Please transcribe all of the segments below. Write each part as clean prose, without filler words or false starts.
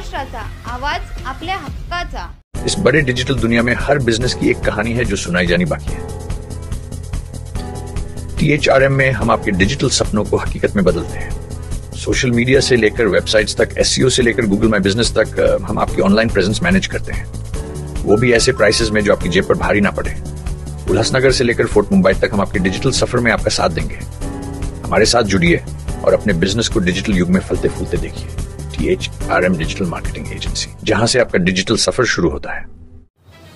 महाराष्ट्राचा आवाज आपल्या हक्काचा। इस बड़े डिजिटल दुनिया में हर बिजनेस की एक कहानी है जो सुनाई जानी बाकी है। THRM में हम आपके डिजिटल सपनों को हकीकत में बदलते हैं। सोशल मीडिया से लेकर वेबसाइट्स तक, SEO से लेकर गूगल माई बिजनेस तक, हम आपकी ऑनलाइन प्रेजेंस मैनेज करते हैं, वो भी ऐसे प्राइसेस में जो आपकी जेब पर भारी ना पड़े। उल्लासनगर से लेकर फोर्ट मुंबई तक हम आपके डिजिटल सफर में आपका साथ देंगे। हमारे साथ जुड़िए और अपने बिजनेस को डिजिटल युग में फलते फूलते देखिए। THRM डिजिटल मार्केटिंग एजेंसी, जहां से आपका डिजिटल सफर शुरू होता है।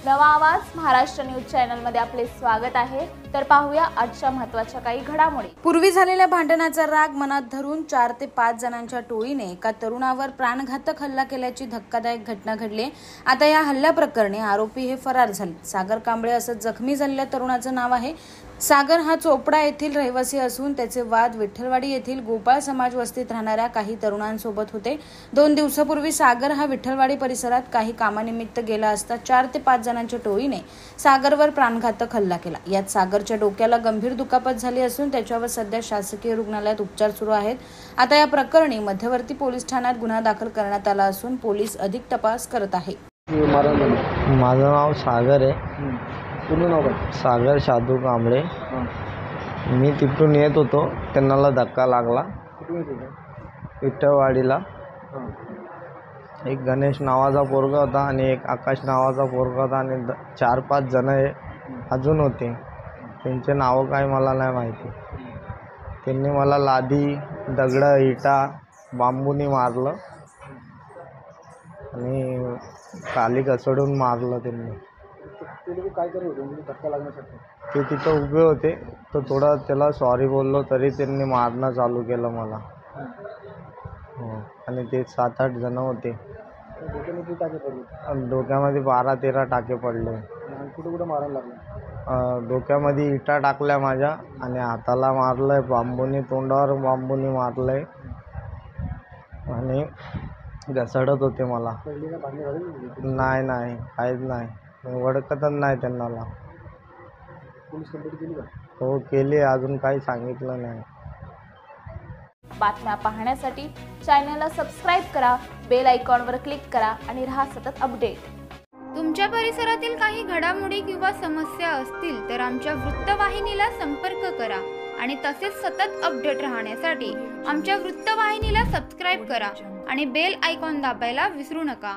नवा आवाज महाराष्ट्र न्यूज चॅनल मध्ये आपले स्वागत आहे। तर पाहूया आजच्या महत्त्वाच्या काही घडामोडी। पूर्वी झालेल्या भांडणाचा राग मनात धरून 4 ते 5 जणांच्या टोळीने एका तरुणावर प्राणघातक हल्ला केल्याची धक्कादायक घटना घडली। आता या हल्ल्याप्रकरणी आरोपी हे फरार झाले। सागर कांबळे असं जखमी झालेल्या तरुणाचं नाव आहे। सागर हा चोपडा येथील रहिवासी असून त्याचे वाद विठ्ठलवाडी येथील गोपाळ समाज वस्तीत राहणाऱ्या काही तरुणांसोबत होते। 2 दिवसापूर्वी सागर हा विठ्ठलवाडी परिसरात काही कामानिमित्त गेला असता 4 ते 5 जणांच्या टोळीने सागरवर प्राणघातक हल्ला केला। यात सागरच्या डोक्याला गंभीर दुखापत झाली असून त्याच्यावर सध्या शासकीय रुग्णालयात उपचार सुरू आहेत। आता या प्रकरणी मध्यवर्ती पोलीस ठाण्यात गुन्हा दाखल करण्यात आला असून पोलीस अधिक तपास करत आहेत। माझं नाव सागर आहे। पूर्ण नाव काय? सागर शादू कांबळे। मी तिथून येत होतो, त्यांना धक्का लागला। कुठून येत होता? विठ्ठलवाडीला एक गणेश नावाचा पोरगा होता आणि एक आकाश नावाचा पोरगा होता आणि 4-5 जण अजून होते। त्यांचे नाव काय मला नाही माहिती। त्यांनी मला लादी, दगड, इटा, बांबूनी मारलं आणि खाली घसडून मारलं त्यांनी। ते लोक काय करत होते धक्का लागण्यासाठी? ते तिथं उभे होते, तर थोडं त्याला सॉरी बोललो तरी त्यांनी मारणं चालू केलं मला। हो, आणि ते 7-8 जण होते। डोक्यामध्ये टाके पडले? डोक्यामध्ये 12-13 टाके पडले। कुठं कुठं मारायला लागलं? डोक्यामध्ये इटा टाकल्या माझ्या आणि हाताला मारलंय बांबूनी, तोंडावर बांबूनी मारलंय आणि घसडत होते मला। पहिली का भांडण झाली? नाही, काहीच नाही, ओळखतच नाही त्यांना। पोलीस कंप्लेंट केली का? हो केली, अजून काही सांगितलं नाही। बातम्या पाहण्यासाठी चॅनलला सबस्क्राइब करा, बेल आयकॉनवर क्लिक करा आणि रहा सतत अपडेट। तुमच्या परिसरातील काही घडामोडी किंवा समस्या असतील तर आमच्या वृत्तवाहिनीला संपर्क करा आणि तसेच सतत अपडेट राहण्यासाठी आमच्या वृत्तवाहिनीला सबस्क्राइब करा आणि बेल आयकॉन दाबायला विसरू नका।